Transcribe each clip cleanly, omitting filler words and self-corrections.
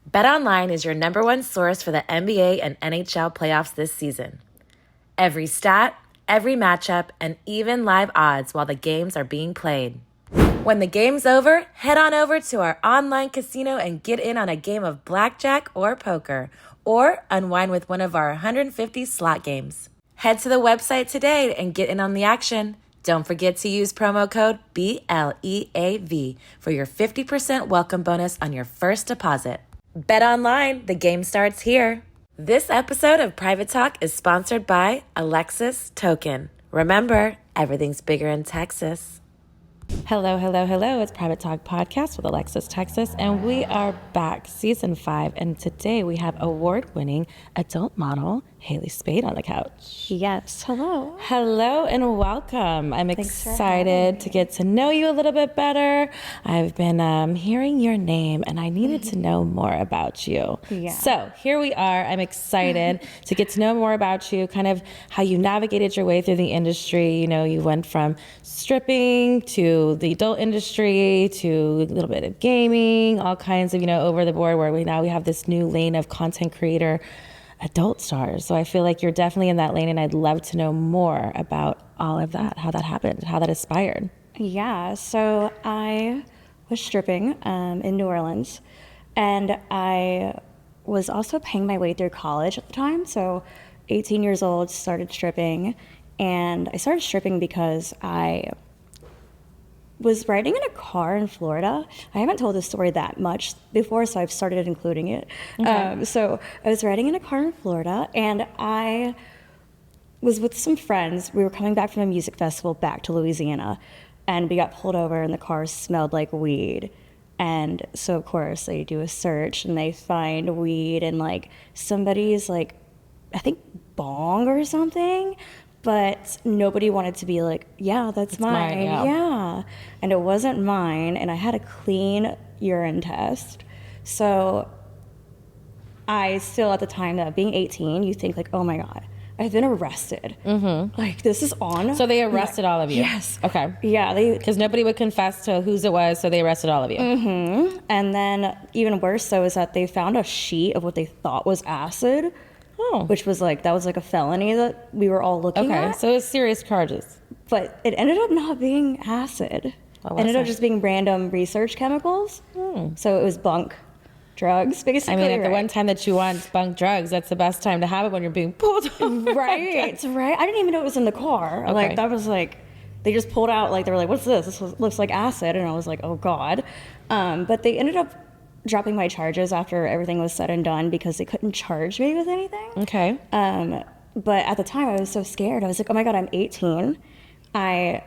BetOnline is your number one source for the NBA and NHL playoffs this season. Every stat, every matchup, and even live odds while the games are being played. When the game's over, head on over to our online casino and get in on a game of blackjack or poker, or unwind with one of our 150 slot games. Head to the website today and get in on the action. Don't forget to use promo code BLEAV for your 50% welcome bonus on your first deposit. Bet online, the game starts here. This episode of Private Talk is sponsored by Alexis Token. Remember, everything's bigger in Texas. Hello. It's Private Talk Podcast with Alexis, Texas, and we are back, Season 5, and today we have award-winning adult model Haley Spade on the couch. Yes, hello. Hello and welcome. I'm excited to get to know you a little bit better. I've been hearing your name, and I needed to know more about you. Yeah. So here we are. I'm excited to get to know more about you, kind of how you navigated your way through the industry. You know, you went from stripping to the adult industry to a little bit of gaming, all kinds of, over the board, where we have this new lane of content creator adult stars. So I feel like you're definitely in that lane, and I'd love to know more about all of that, how that happened, how that aspired. Yeah, so I was stripping in New Orleans, and I was also paying my way through college at the time. So 18 years old, started stripping, and I started stripping because I was riding in a car in Florida. I haven't told this story that much before, so I've started including it. Okay. So I was riding in a car in Florida, and I was with some friends. We were coming back from a music festival back to Louisiana, and we got pulled over, and the car smelled like weed. And so, of course, they do a search, and they find weed in, somebody's, I think, bong or something. But nobody wanted to be like, yeah, that's mine. Yeah. And it wasn't mine. And I had a clean urine test. So I still, at the time, being 18, you think oh my God, I've been arrested. Mm-hmm. This is on. So they arrested all of you? Yes. Okay. Yeah. Because nobody would confess to whose it was, so they arrested all of you. Mm-hmm. And then even worse, so is that they found a sheet of what they thought was acid. Oh. Which was that was a felony that we were all looking at. Okay, so it's serious charges. But it ended up not being acid. It ended up just being random research chemicals. So it was bunk drugs, basically. I mean, at the one time that you want bunk drugs, that's the best time to have it, when you're being pulled over. Right. I didn't even know it was in the car. Okay. That was they just pulled out, they were like, what's this? This looks like acid. And I was like, oh God. But they ended up dropping my charges after everything was said and done because they couldn't charge me with anything. Okay. But at the time I was so scared. I was like, oh my God, I'm 18. I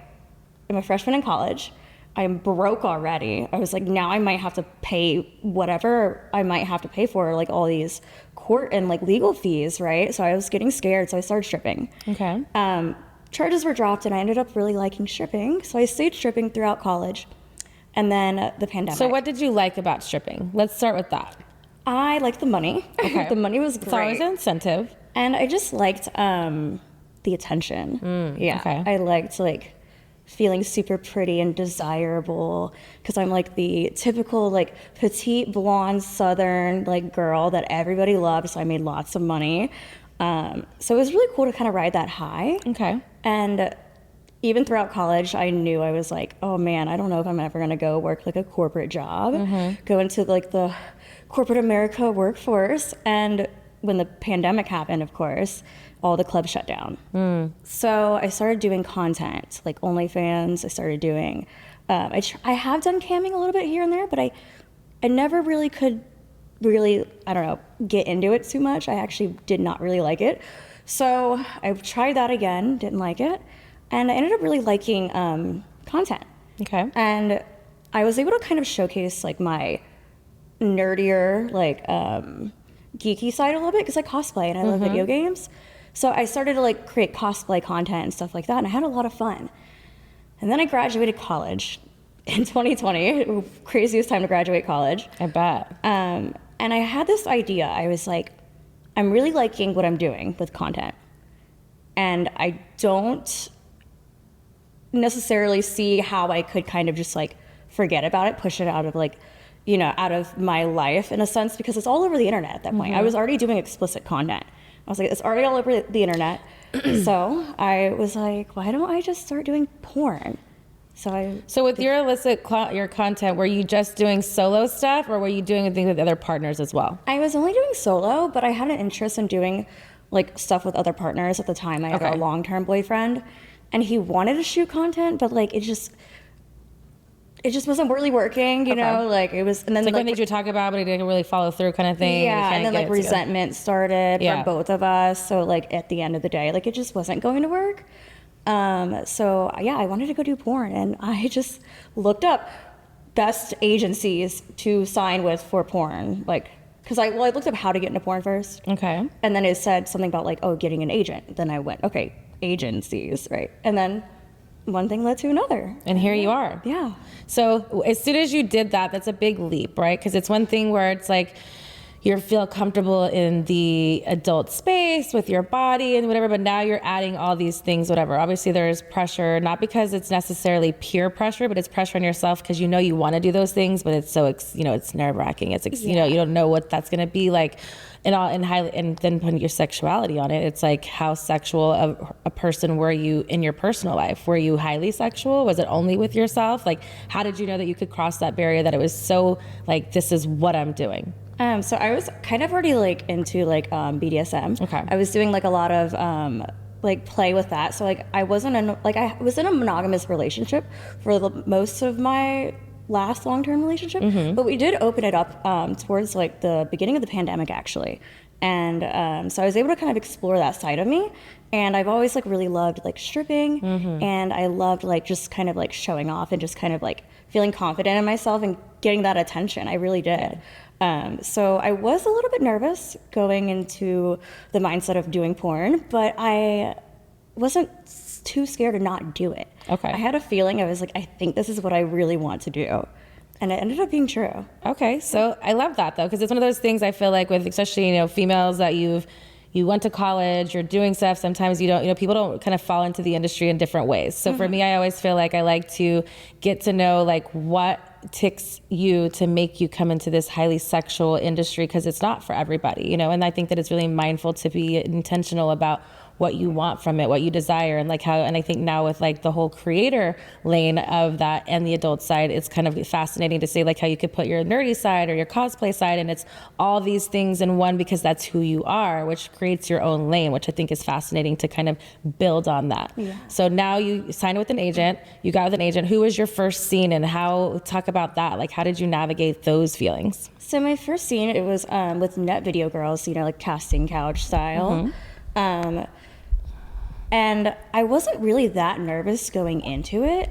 am a freshman in college. I'm broke already. I was like, now I might have to pay whatever I might have to pay for, all these court and legal fees, right? So I was getting scared, so I started stripping. Okay. Charges were dropped, and I ended up really liking stripping. So I stayed stripping throughout college. And then the pandemic. So what did you like about stripping? Let's start with that. I liked the money. Okay. The money was great. It's always an incentive. And I just liked the attention. Yeah. Okay. I liked feeling super pretty and desirable because I'm the typical petite blonde Southern girl that everybody loves. So I made lots of money. So it was really cool to kind of ride that high. Okay. And even throughout college, I knew I was like, oh man, I don't know if I'm ever going to go work a corporate job, go into the corporate America workforce. And when the pandemic happened, of course, all the clubs shut down. So I started doing content, OnlyFans. I started doing, I have done camming a little bit here and there, but I never really could I don't know, get into it too much. I actually did not really like it. So I tried that again, didn't like it. And I ended up really liking content. Okay. And I was able to kind of showcase my nerdier, geeky side a little bit because I cosplay and I love video games. So I started to create cosplay content and stuff like that, and I had a lot of fun. And then I graduated college in 2020, craziest time to graduate college. I bet. And I had this idea. I was like, I'm really liking what I'm doing with content. And I don't necessarily see how I could kind of just forget about it, push it out of out of my life in a sense, because it's all over the internet at that point. I was already doing explicit content. I was like, it's already all over the internet. So I was like, why don't I just start doing porn? So with your illicit your content, were you just doing solo stuff, or were you doing things with other partners as well? I was only doing solo, but I had an interest in doing like stuff with other partners at the time. I had a long-term boyfriend, and he wanted to shoot content, but like it just wasn't really working, you know. Like it was, and then it's like one thing you talk about, but it didn't really follow through, kind of thing. Yeah, and then like resentment started from both of us. So like at the end of the day, like it just wasn't going to work. So yeah, I wanted to go do porn, and I just looked up best agencies to sign with for porn, like, because I looked up how to get into porn first. Okay. And then it said something about like, oh, getting an agent. Then I went, okay, agencies, right? And then one thing led to another. And here you are. Yeah. So as soon as you did that, that's a big leap, right? Because it's one thing where it's like, you feel comfortable in the adult space with your body and whatever, but now you're adding all these things, whatever. Obviously there's pressure, not because it's necessarily peer pressure, but it's pressure on yourself because you want to do those things, but it's so, it's nerve wracking. It's, you don't know what that's going to be like and then putting your sexuality on it. It's like, how sexual a person were you in your personal life? Were you highly sexual? Was it only with yourself? Like, how did you know that you could cross that barrier, that it was so like, this is what I'm doing? So I was kind of already like into like BDSM. Okay. I was doing like a lot of like play with that. So like I was in a monogamous relationship for most of my last long-term relationship, but we did open it up towards like the beginning of the pandemic actually. And so I was able to kind of explore that side of me. And I've always like really loved like stripping, and I loved like just kind of like showing off and just kind of like feeling confident in myself and getting that attention. I really did. So I was a little bit nervous going into the mindset of doing porn, but I wasn't too scared to not do it. Okay. I had a feeling, I was like, I think this is what I really want to do. And it ended up being true. Okay. So I love that though, because it's one of those things I feel like with, especially, females that you went to college, you're doing stuff, sometimes you don't, people don't kind of fall into the industry in different ways. So for me, I always feel like I like to get to know like what ticks you to make you come into this highly sexual industry, because it's not for everybody, and I think that it's really mindful to be intentional about what you want from it, what you desire, and like how, and I think now with like the whole creator lane of that and the adult side, it's kind of fascinating to see like how you could put your nerdy side or your cosplay side, and it's all these things in one because that's who you are, which creates your own lane, which I think is fascinating to kind of build on that. Yeah. So now you signed with an agent, you got with an agent. Who was your first scene, and talk about that? Like, how did you navigate those feelings? So my first scene, it was with Net Video Girls, like casting couch style. And I wasn't really that nervous going into it.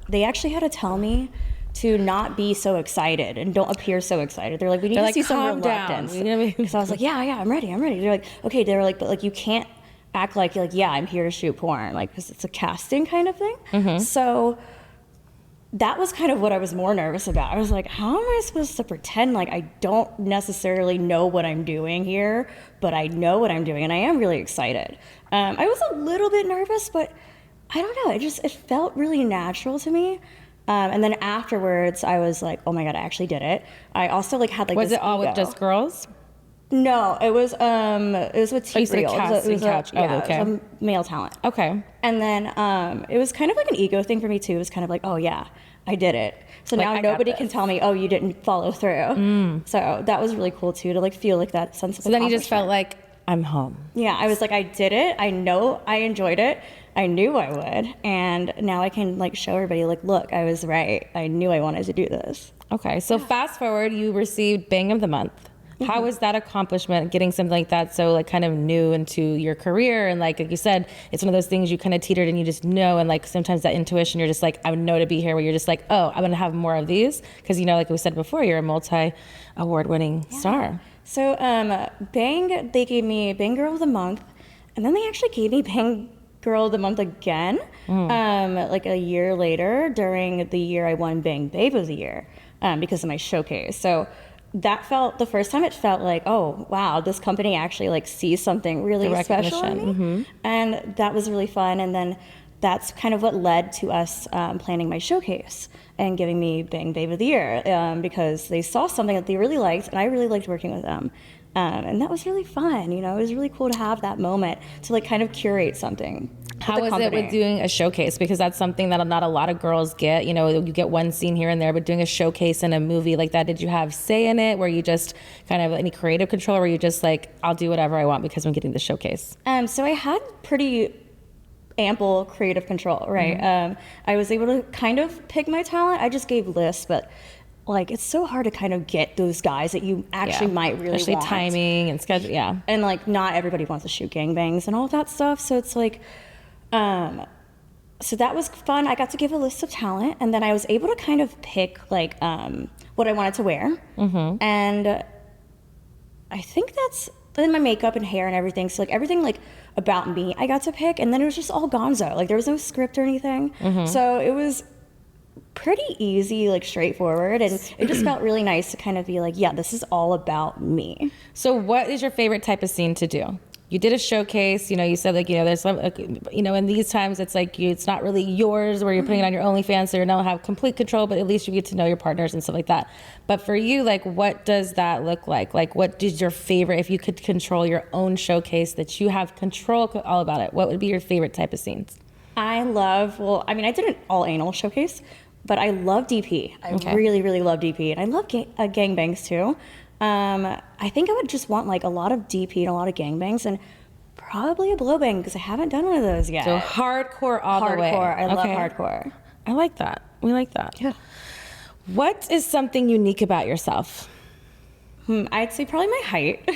They actually had to tell me to not be so excited and don't appear so excited. They're like, we need to see some reluctance. So I was like, yeah, I'm ready. They're like, okay. They were like, but like you can't act like you're like, yeah, I'm here to shoot porn, like, because it's a casting kind of thing. So that was kind of what I was more nervous about. I was like, how am I supposed to pretend like I don't necessarily know what I'm doing here, but I know what I'm doing, and I am really excited. I was a little bit nervous, but I don't know. It felt really natural to me. And then afterwards, I was like, oh my God, I actually did it. I also like had like Was this it all ego. with just girls? No, it was with Petite. It was a male talent. Okay. And then it was kind of like an ego thing for me too. It was kind of like, oh yeah, I did it. So like, now nobody can tell me, oh, you didn't follow through. So that was really cool too, to like feel like that sense of So then you just felt like, I'm home. Yeah, I was like, I did it. I know I enjoyed it. I knew I would. And now I can like show everybody like, look, I was right. I knew I wanted to do this. Okay. So fast forward, you received Bang of the Month. How was that accomplishment, getting something like that so like kind of new into your career? And like you said, it's one of those things you kind of teetered and you just know, and like sometimes that intuition, you're just like, I would know to be here, where you're just like, oh, I'm going to have more of these. Because, like we said before, you're a multi-award winning star. So Bang, they gave me Bang Girl of the Month, and then they actually gave me Bang Girl of the Month again, like a year later, during the year I won Bang Babe of the Year, because of my showcase. So that felt, the first time it felt like, oh wow, this company actually like sees something really special in me. And that was really fun. And then that's kind of what led to us planning my showcase and giving me Bang Babe of the Year, because they saw something that they really liked, and I really liked working with them. And that was really fun. You know, it was really cool to have that moment to like kind of curate something. How was it with doing a showcase? Because that's something that not a lot of girls get. You know, you get one scene here and there, but doing a showcase in a movie like that, did you have say in it? Were you just kind of any creative control? Or were you just like, I'll do whatever I want because I'm getting the showcase? So I had pretty ample creative control, right? I was able to kind of pick my talent. I just gave lists, but like it's so hard to kind of get those guys that you actually might really especially want. Timing and schedule, and like not everybody wants to shoot gangbangs and all of that stuff, so it's like so that was fun. I got to give a list of talent, and then I was able to kind of pick like what I wanted to wear, and I think that's then my makeup and hair and everything, so like everything like about me I got to pick, and then it was just all gonzo. Like there was no script or anything, so it was pretty easy, like straightforward, and it just felt really nice to kind of be like, yeah, this is all about me. So what is your favorite type of scene to do? You did a showcase, you know, you said like, you know, there's some, you know, in these times it's like it's not really yours where you're putting it on your OnlyFans, so you don't have complete control, but at least you get to know your partners and stuff like that. But for you, like, what does that look like? Like, what is your favorite, if you could control your own showcase that you have control all about it, what would be your favorite type of scenes? I mean, I did an all anal showcase, but I love DP. I really, really love DP, and I love gangbangs too. I think I would just want like a lot of DP and a lot of gangbangs, and probably a blowbang because I haven't done one of those yet. So hardcore all the way. Hardcore. I love hardcore. I like that. We like that. Yeah. What is something unique about yourself? I'd say probably my height.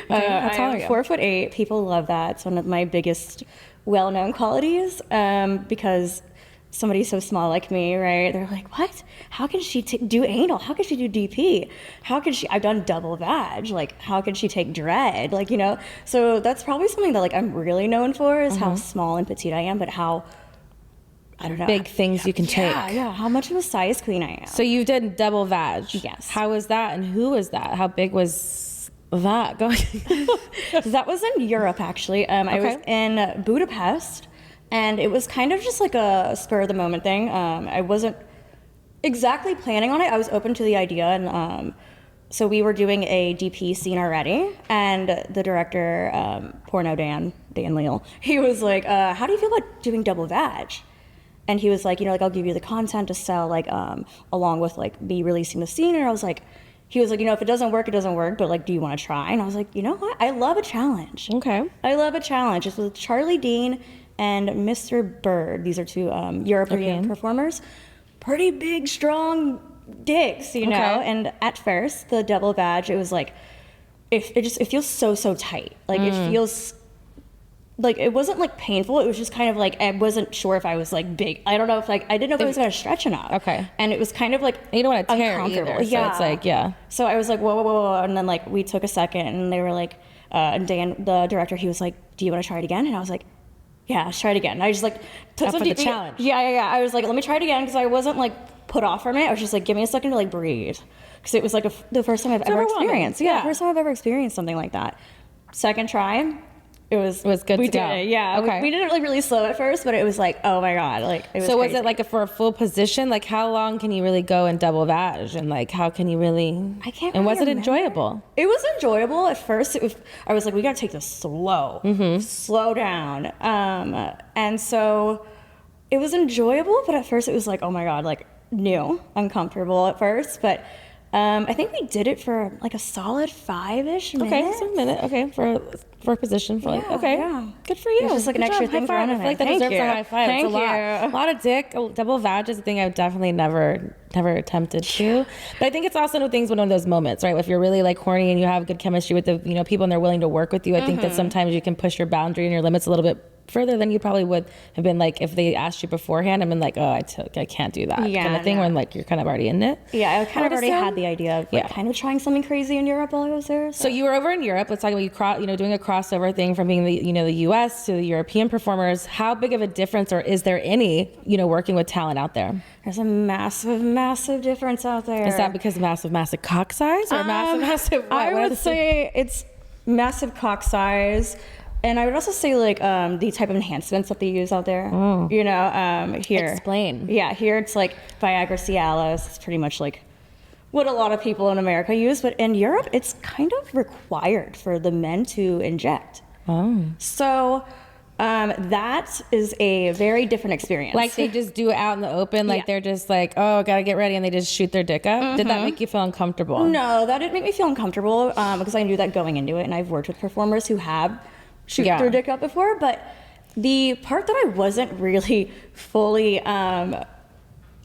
How tall are you? I'm 4'8". People love that. It's one of my biggest well-known qualities, because somebody so small like me, right? They're like, what? How can she do anal? How can she do DP? How can she? I've done double vag. Like, how can she take dread? Like, you know. So that's probably something that like I'm really known for is how small and petite I am, but how, I don't know, big things you can take. Yeah. How much of a size queen I am. So you did double vag. Yes. How was that, and who was that? How big was that going? That was in Europe actually. I was in Budapest. And it was kind of just like a spur of the moment thing. I wasn't exactly planning on it. I was open to the idea. And so we were doing a DP scene already. And the director, Porno Dan Leal, he was like, how do you feel about doing double vag? And he was like, you know, like I'll give you the content to sell, like along with like me releasing the scene. And I was like, he was like, you know, if it doesn't work, it doesn't work. But like, do you want to try? And I was like, you know what? I love a challenge. Okay. I love a challenge. It's with Charlie Dean and Mr. Bird. These are two European performers. Pretty big, strong dicks, you know? And at first, the double vag, it was like, it feels so tight. Like, it feels, like, it wasn't, like, painful. It was just kind of, like, I wasn't sure if I was, like, big. I don't know if, like, I didn't know if it was going to stretch enough. Okay. And it was kind of, like, you don't want to tear uncomfortable. either, so it's like, yeah. So I was like, whoa. And then, like, we took a second, and they were like, and Dan, the director, he was like, do you want to try it again? And I was like, yeah, let's try it again. I just like took some for the challenge. Yeah. I was like, let me try it again because I wasn't like put off from it. I was just like, give me a second to like breathe because it was like the first time I've ever experienced. Yeah, first time I've ever experienced something like that. Second try, it was good. We to go. did it. Yeah. Okay. We didn't like really slow at first, but it was like, oh my god, like it was. So crazy. was it like for a full position? Like how long can you really go in double vag? And like how can you really? I can't. And was it remember. enjoyable? It was enjoyable at first. I was like, we gotta take this slow, slow down. And so it was enjoyable, but at first it was like, oh my god, like new, uncomfortable at first, but. I think we did it for like a solid 5-ish minutes. Okay, so a minute. Okay, for a position for like good for you. It was just like Good an extra job. thing High for five. I running feel like it. that Thank deserves you. a high five. Thank It's a lot of dick. Double vag is a thing I've definitely never attempted to. But I think it's also one of those moments, right? If you're really like horny and you have good chemistry with the people and they're willing to work with you, I think that sometimes you can push your boundary and your limits a little bit further than you probably would have been like if they asked you beforehand and been like, oh, I can't do that kind of thing when like you're kind of already in it. Yeah, I kind of already had the idea of like kind of trying something crazy in Europe while I was there. So you were over in Europe. Let's talk about you doing a crossover thing from being the US to the European performers. How big of a difference, or is there any, working with talent out there? There's a massive difference out there. Is that because massive cock size or massive what? I would say it's massive cock size. And I would also say like the type of enhancements that they use out there. You know, here. Explain. Yeah, here it's like Viagra, Cialis. It's pretty much like what a lot of people in America use, but in Europe, it's kind of required for the men to inject. Oh. So that is a very different experience. Like they just do it out in the open, like they're just like, oh, gotta get ready, and they just shoot their dick up. Did that make you feel uncomfortable? No, that didn't make me feel uncomfortable because I knew that going into it, and I've worked with performers who have shoot their dick up before, but the part that I wasn't really fully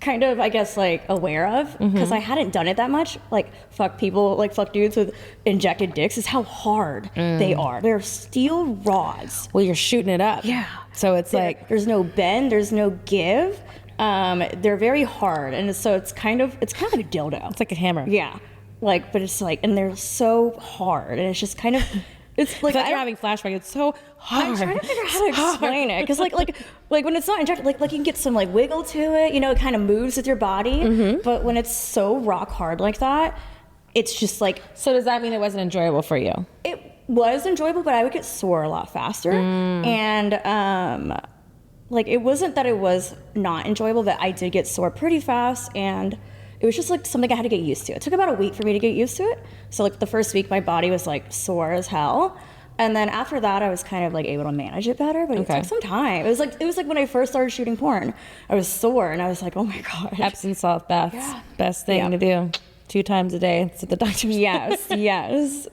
kind of, I guess, like aware of, because I hadn't done it that much, like fuck dudes with injected dicks, is how hard they are. They're steel rods. Well, you're shooting it up. Yeah. So it's like there's no bend, there's no give. They're very hard, and so it's kind of like a dildo. it's like a hammer. Yeah, like, but it's like, and they're so hard, and it's just kind of. It's like you're having flashback. It's so hard. I'm trying to figure out how to explain it, because like when it's not injected, like you can get some like wiggle to it. You know, it kind of moves with your body. But when it's so rock hard like that, it's just like. So does that mean it wasn't enjoyable for you? It was enjoyable, but I would get sore a lot faster. And like it wasn't that it was not enjoyable, but I did get sore pretty fast, and it was just like something I had to get used to. It took about a week for me to get used to it. So like the first week, my body was like sore as hell. And then after that, I was kind of like able to manage it better, but it took some time. It was like when I first started shooting porn, I was sore and I was like, oh my God. Epsom salt baths, best thing to do. 2 times a day. That's what the doctor says. Yes.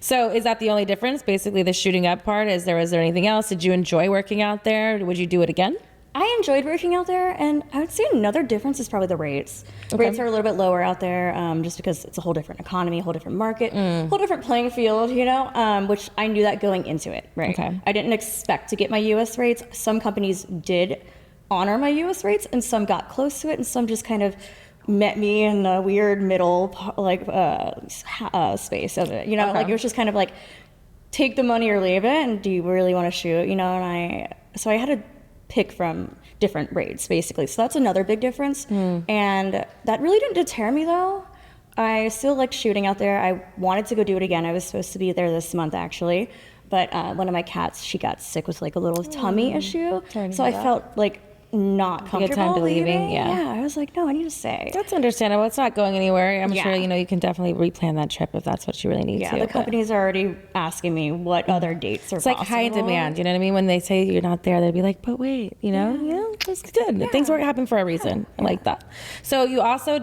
So is that the only difference? Basically the shooting up part? Is there anything else? Did you enjoy working out there? Would you do it again? I enjoyed working out there, and I would say another difference is probably the rates. Rates are a little bit lower out there, just because it's a whole different economy, a whole different market, whole different playing field, you know, which I knew that going into it, right? Okay. I didn't expect to get my U.S. rates. Some companies did honor my U.S. rates, and some got close to it, and some just kind of met me in the weird middle, like, space of it, you know? Like, it was just kind of like, take the money or leave it, and do you really want to shoot, you know? And so I had to pick from different rates, basically. So that's another big difference. And that really didn't deter me, though. I still liked shooting out there. I wanted to go do it again. I was supposed to be there this month, actually. But one of my cats, she got sick with like a little tummy issue. So I felt like not comfortable time to leaving. Yeah, I was like, no, I need to stay. That's understandable. It's not going anywhere. I'm sure, you know, you can definitely replan that trip if that's what you really need to. Yeah, the companies are already asking me what other dates are possible. It's like high demand, you know what I mean? When they say you're not there, they'd be like, but wait, you know, that's good. Yeah. Things happen for a reason. I like that. So you also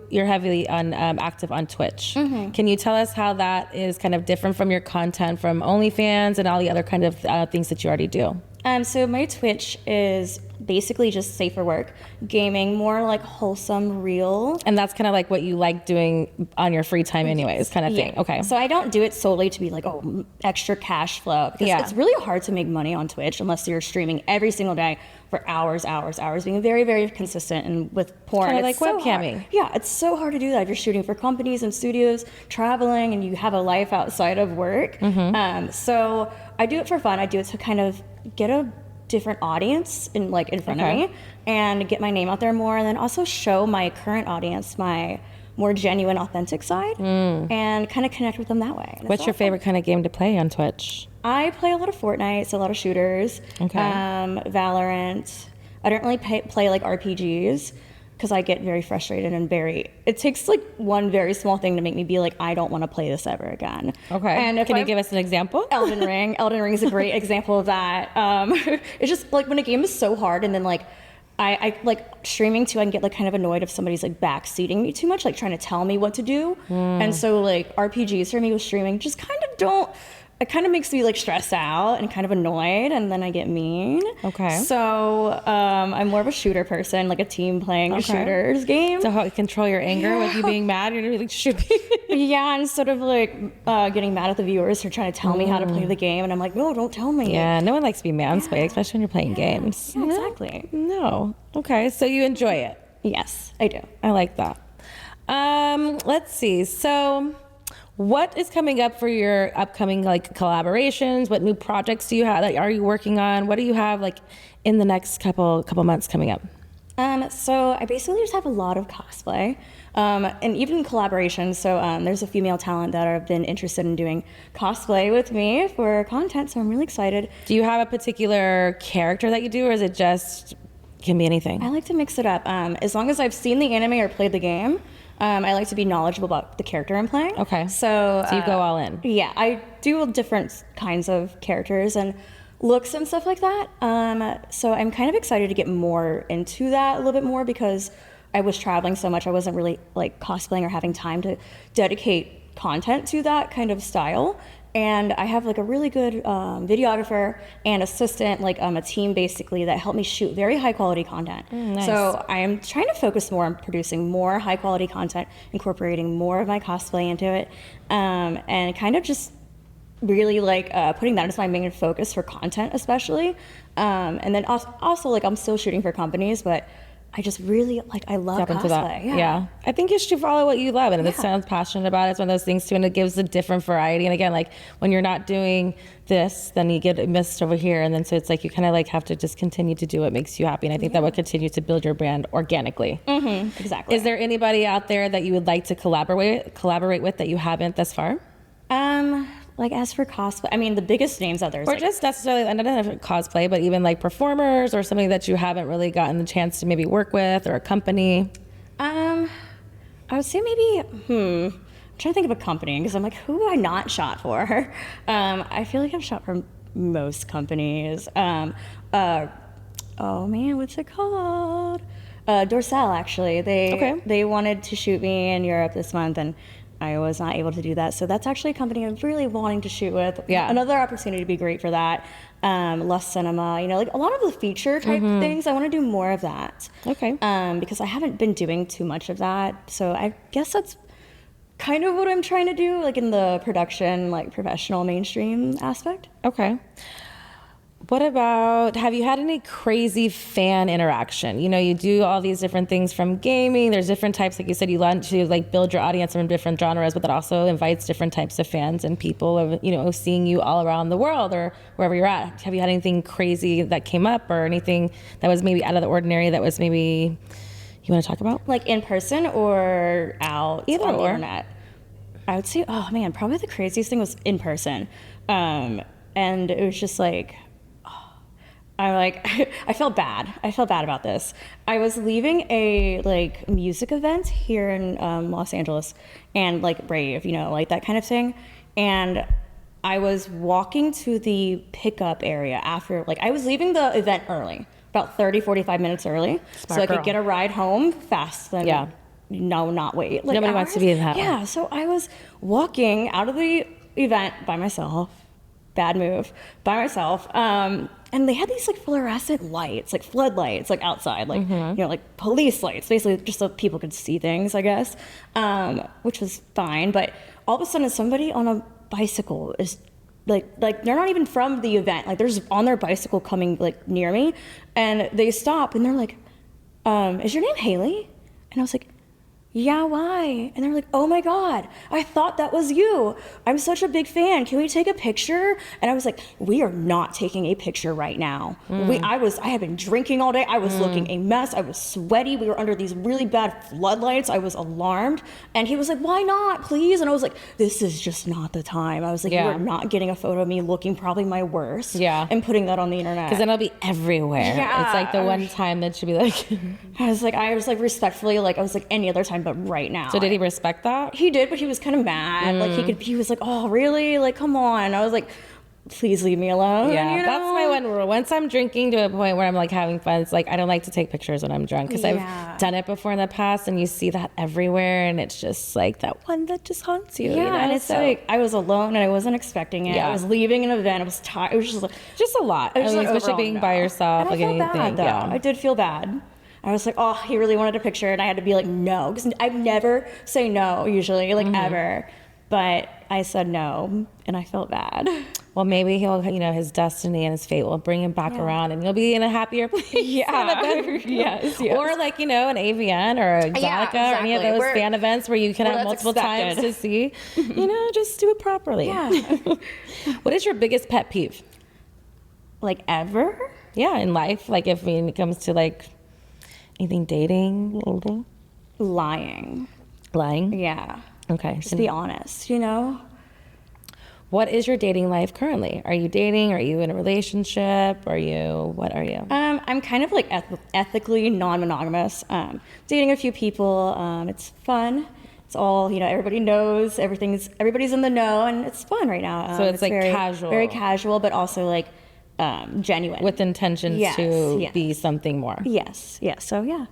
you're heavily active on Twitch. Can you tell us how that is kind of different from your content from OnlyFans and all the other kind of things that you already do? So my Twitch is basically just safe for work, gaming, more like wholesome, real. And that's kind of like what you like doing on your free time anyways, kind of thing. Okay. So I don't do it solely to be like, oh, extra cash flow. Because it's really hard to make money on Twitch unless you're streaming every single day for hours, being very, very consistent. And with porn, kind of it's like so webcamming. Hard. Yeah, it's so hard to do that if you're shooting for companies and studios, traveling, and you have a life outside of work. So I do it for fun. I do it to kind of get a different audience in front of me and get my name out there more, and then also show my current audience my more genuine, authentic side and kind of connect with them that way. What's your favorite kind of game to play on Twitch? I play a lot of Fortnite, so a lot of shooters, Valorant. I don't really play like RPGs because I get very frustrated and it takes like one very small thing to make me be like, I don't want to play this ever again. Okay. And can you give us an example? Elden Ring is a great example of that. It's just like when a game is so hard, and then like I like streaming too, I can get like kind of annoyed if somebody's like backseating me too much, like trying to tell me what to do. And so like RPGs for me with streaming just kind of it kind of makes me like stressed out and kind of annoyed, and then I get mean. Okay. So I'm more of a shooter person, like a team playing shooters game. So how you control your anger with you being mad, you're really shooting. Yeah, instead of like getting mad at the viewers who are trying to tell me how to play the game, and I'm like, no, don't tell me. Yeah, no one likes to be mansplained, especially when you're playing games. Yeah, exactly. No. Okay, so you enjoy it. Yes, I do. I like that. Let's see. So what is coming up for your upcoming like collaborations? What new projects do you have? Like, are you working on? What do you have like in the next couple months coming up? So I basically just have a lot of cosplay, and even collaborations. So there's a female talent that have been interested in doing cosplay with me for content. So I'm really excited. Do you have a particular character that you do, or is it just can be anything? I like to mix it up. As long as I've seen the anime or played the game, I like to be knowledgeable about the character I'm playing. Okay. So you go all in. Yeah, I do different kinds of characters and looks and stuff like that. So I'm kind of excited to get more into that a little bit more because I was traveling so much. I wasn't really like cosplaying or having time to dedicate content to that kind of style. And I have like a really good videographer and assistant, like a team basically that helped me shoot very high quality content. Nice. So I am trying to focus more on producing more high quality content, incorporating more of my cosplay into it, and kind of just really like putting that as my main focus for content, especially. And then also like I'm still shooting for companies, but I just really like I love Step into cosplay. that. Yeah. I think you should follow what you love, and if it sounds passionate about it, it's one of those things too, and it gives a different variety. And again, like when you're not doing this, then you get missed over here, and then so it's like you kind of like have to just continue to do what makes you happy. And I think that would continue to build your brand organically. Mm-hmm, exactly. Is there anybody out there that you would like to collaborate with that you haven't thus far? Like as for cosplay, I mean the biggest names out there is Or like, just necessarily, I don't know if cosplay, but even like performers or something that you haven't really gotten the chance to maybe work with, or a company. I would say maybe, I'm trying to think of a company because I'm like, who have I not shot for? I feel like I've shot for most companies. Oh man, what's it called? Dorsal, actually. They wanted to shoot me in Europe this month, and I was not able to do that. So that's actually a company I'm really wanting to shoot with. Yeah. Another opportunity to be great for that. Less cinema, like a lot of the feature type things. I want to do more of that. Okay. Because I haven't been doing too much of that. So I guess that's kind of what I'm trying to do, like in the production, like professional mainstream aspect. Okay. What about, have you had any crazy fan interaction? You do all these different things from gaming. There's different types, like you said, you want to like build your audience from different genres, but that also invites different types of fans and people of, seeing you all around the world or wherever you're at. Have you had anything crazy that came up or anything that was maybe out of the ordinary that was maybe you want to talk about? Like in person or out Either on the or. internet? I would say, oh man, probably the craziest thing was in person. And it was just like, I felt bad. I felt bad about this. I was leaving a like music event here in Los Angeles and like rave, like that kind of thing. And I was walking to the pickup area after, like I was leaving the event early, about 30, 45 minutes early. Smart so I girl. could get a ride home fast than not wait. Like Nobody wants to be in that. Yeah, so I was walking out of the event by myself. Bad move. By myself. And they had these like fluorescent lights, like floodlights, like outside, like like police lights, basically just so people could see things, I guess, which was fine. But all of a sudden, somebody on a bicycle is like they're not even from the event, like they're just on their bicycle coming like near me, and they stop and they're like, "Is your name Haley?" And I was like, "Yeah, why?" And they're like, "Oh my God, I thought that was you. I'm such a big fan. Can we take a picture?" And I was like, "We are not taking a picture right now." I had been drinking all day. I was looking a mess. I was sweaty. We were under these really bad floodlights. I was alarmed. And he was like, "Why not, please?" And I was like, "This is just not the time." I was like, "You are not getting a photo of me looking probably my worst and putting that on the internet." Because then it'll be everywhere. Yeah. It's like the one time that should be like... I was like respectfully, like I was like any other time, but right now. So did he respect that? He did, but he was kind of mad. Like he was like, "Oh, really? Like, come on." I was like, "Please leave me alone." Yeah, that's my one rule. Once I'm drinking to a point where I'm like having fun, it's like I don't like to take pictures when I'm drunk because I've done it before in the past, and you see that everywhere, and it's just like that one that just haunts you. Yeah, and it's like I was alone and I wasn't expecting it. Yeah. I was leaving an event. I was tired. It was just a lot. It was I mean, like, especially overall, being by yourself. And like I felt anything. bad, though. Yeah. I did feel bad. I was like, "Oh, he really wanted a picture," and I had to be like, "No," because I never say no usually, like ever. But I said no, and I felt bad. Well, maybe he'll, his destiny and his fate will bring him back around, and he'll be in a happier place. Yes. Or like, an AVN or Exotica or any of those fan events where you can have multiple times to see. Just do it properly. Yeah. What is your biggest pet peeve? Like ever? Yeah, in life. Like when it comes to like Anything dating? Anything? Lying. Lying? Yeah. Okay. Just be honest, you know? What is your dating life currently? Are you dating? Are you in a relationship? What are you? I'm kind of like ethically non-monogamous. Dating a few people. It's fun. It's all, you know, everybody knows, everybody's in the know, and it's fun right now. So it's like very, casual. Very casual, but also like genuine. With intentions to be something more. Yes. So yeah.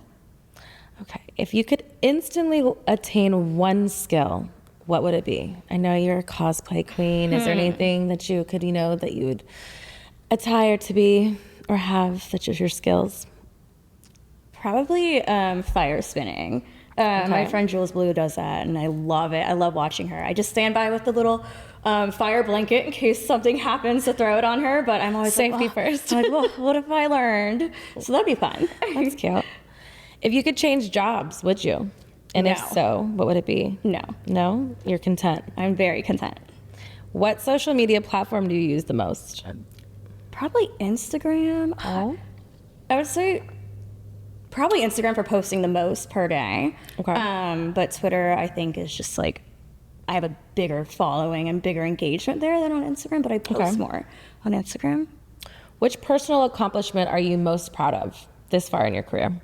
Okay. If you could instantly attain one skill, what would it be? I know you're a cosplay queen. Is there anything that you could, that you would attire to be or have such as your skills? Probably fire spinning. My friend Jules Blue does that, and I love it. I love watching her. I just stand by with the little fire blanket in case something happens to throw it on her, but I'm always Safety like, first. I'm like, well, what if I learned? So that'd be fun. That's cute. If you could change jobs, would you? And if No. so, what would it be? No. No? You're content. I'm very content. What social media platform do you use the most? Probably Instagram. Oh. I would say probably Instagram for posting the most per day. Okay. But Twitter, I think, is just like, I have a bigger following and bigger engagement there than on Instagram, but I post more on Instagram. Which personal accomplishment are you most proud of this far in your career?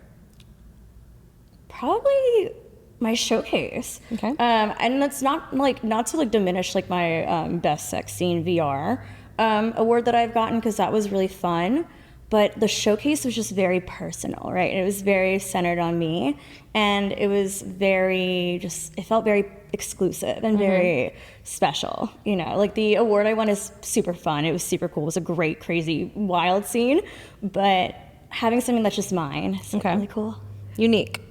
Probably my showcase. Okay. And that's not to diminish like my best sex scene VR award that I've gotten, because that was really fun. But the showcase was just very personal, right? It was very centered on me, and it was it felt very exclusive and very special. Like the award I won is super fun. It was super cool. It was a great, crazy, wild scene, but having something that's just mine is really cool. Unique.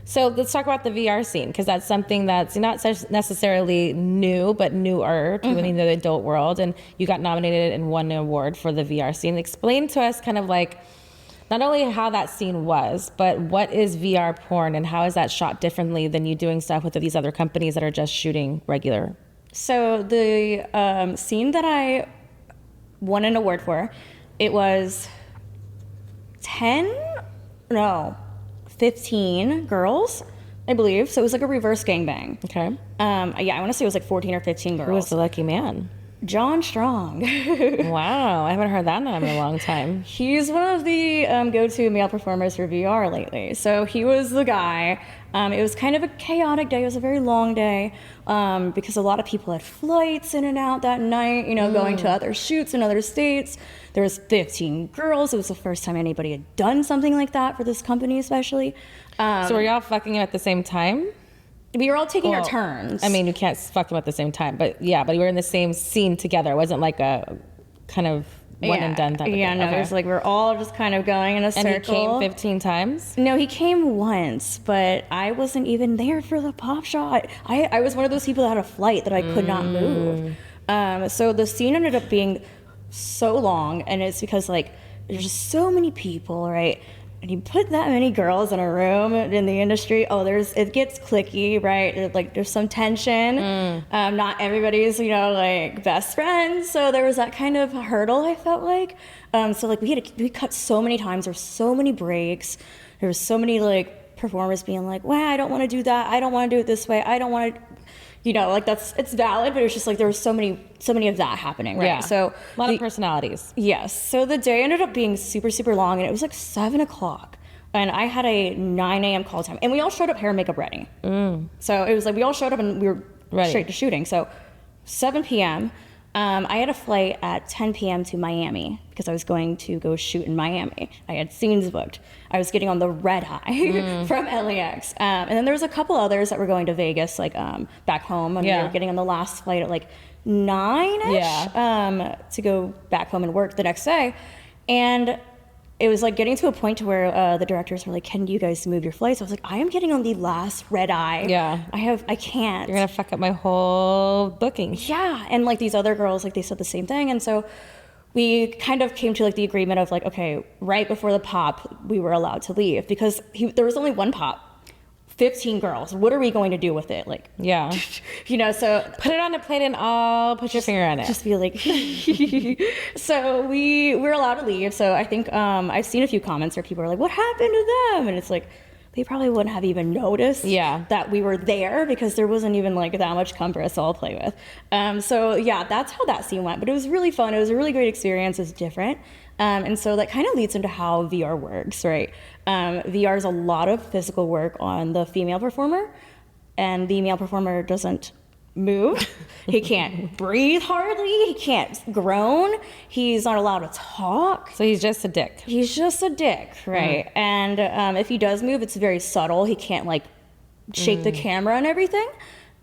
So let's talk about the VR scene, because that's something that's not necessarily new, but newer to the adult world. And you got nominated and won an award for the VR scene. Explain to us kind of like not only how that scene was, but what is VR porn and how is that shot differently than you doing stuff with these other companies that are just shooting regular? So the scene that I won an award for, it was 15 girls, I believe. So it was like a reverse gangbang. Okay. I want to say it was like 14 or 15 girls. Who was the lucky man? John Strong. Wow, I haven't heard that name in a long time. He's one of the go-to male performers for VR lately. So he was the guy. It was kind of a chaotic day. It was a very long day because a lot of people had flights in and out that night, going to other shoots in other states. There was 15 girls. It was the first time anybody had done something like that for this company, especially. So were y'all fucking at the same time? We were all taking our turns. I mean, you can't fuck them at the same time, but you were in the same scene together. It wasn't like a kind of one and done type of thing. Yeah, no, Okay. it was like we're all just kind of going in a circle. And he came 15 times? No, he came once, but I wasn't even there for the pop shot. I was one of those people that had a flight that I could not move. So the scene ended up being so long, and it's because there's just so many people, right? And you put that many girls in a room in the industry, it gets cliquey, right? There's some tension. Not everybody's, best friends. So there was that kind of hurdle, I felt like. We cut so many times. There were so many breaks. There was so many performers being like, "Well, I don't want to do that. I don't want to do it this way. I don't want to." It's valid, but it's just there was so many of that happening, right? Yeah. So a lot of personalities. Yes. So the day ended up being super, super long, and it was 7:00, and I had a 9 a.m. call time, and we all showed up hair and makeup ready. So it was we all showed up and we were ready. Straight to shooting. So 7 p.m. I had a flight at 10 p.m. to Miami because I was going to go shoot in Miami. I had scenes booked. I was getting on the red eye from LAX. And then there was a couple others that were going to Vegas, back home. And we were getting on the last flight at 9-ish to go back home and work the next day. And it was getting to a point to where the directors were like, "Can you guys move your flights?" I was like, "I am getting on the last red eye. Yeah. I can't. You're going to fuck up my whole booking." Yeah. And these other girls, they said the same thing. And so we kind of came to the agreement of okay, right before the pop, we were allowed to leave because there was only one pop. 15 girls. What are we going to do with it? Like, Yeah. So Put it on a plate and all put your finger on it. just be like, so we're allowed to leave. So I think I've seen a few comments where people are like, what happened to them? And it's like, they probably wouldn't have even noticed that we were there because there wasn't even like that much cum for us to all play with. So yeah, that's how that scene went. But it was really fun. It was a really great experience. It's different. And so that kind of leads into how VR works, right? VR is a lot of physical work on the female performer, and the male performer doesn't move. He can't breathe hardly. He can't groan. He's not allowed to talk. So he's just a dick. He's just a dick, right? And if he does move, it's very subtle. He can't like shake the camera and everything.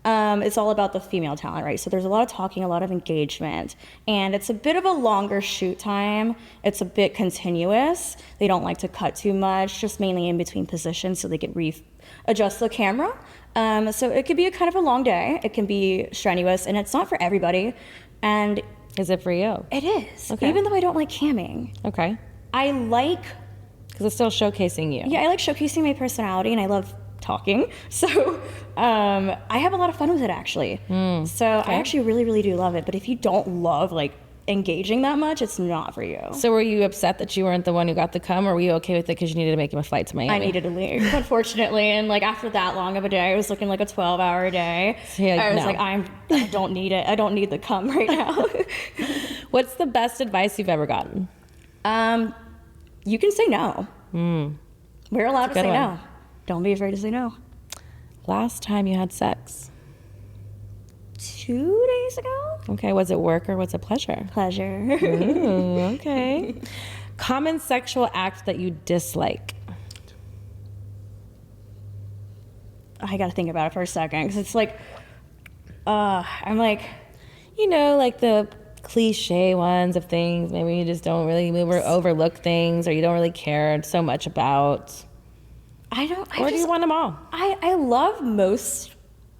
It's all about the female talent, right? So there's a lot of talking, a lot of engagement, and it's a bit of a longer shoot time. It's a bit continuous. They don't like to cut too much, just mainly in between positions so they can adjust the camera. So it could be a kind of a long day. It can be strenuous, and it's not for everybody. And is it for you? it is, Okay. even though I don't like camming. Okay. I like, Because it's still showcasing you. I like showcasing my personality, and I love talking. So I have a lot of fun with it, actually. So I actually really, really do love it. But if you don't love like engaging that much, it's not for you. So were you upset that you weren't the one who got the cum, or were you okay with it because you needed to make him a flight to Miami? I needed to leave, unfortunately. And like after that long of a day, it was looking like a 12-hour day. So you're like, I was no. like, I don't need it. I don't need the cum right now. What's the best advice you've ever gotten? You can say no. We're allowed to good say one. no. Don't be afraid to say no. Last time you had sex? 2 days ago? Okay, was it work or was it pleasure? Pleasure. Ooh, okay. Common sexual act that you dislike? I gotta think about it for a second, because it's like, I'm like, You know, like the cliche ones of things maybe you just don't really overlook things, or you don't really care so much about. Or do you want them all? I love most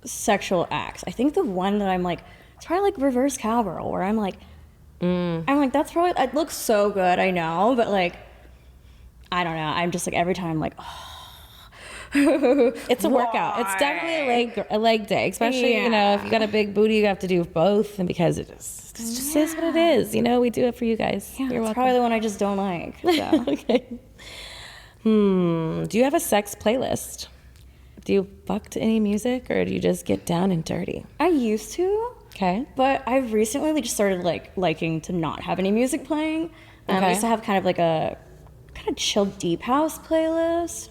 sexual acts. I think the one that I'm like, it's probably like reverse cowgirl, where I'm like, that's probably, it looks so good, I know, but like, I don't know. I'm just like, every time I'm like, It's a workout. It's definitely a leg day, especially, if you got a big booty, you have to do both, and because it just is what it is. We do it for you guys. yeah, You're it's welcome. probably the one I just don't like. So. Okay. Do you have a sex playlist? Do you fuck to any music, or do you just get down and dirty? I used to, Okay. but I've recently just started like liking to not have any music playing. I Okay. used to have kind of like a kind of chill deep house playlist.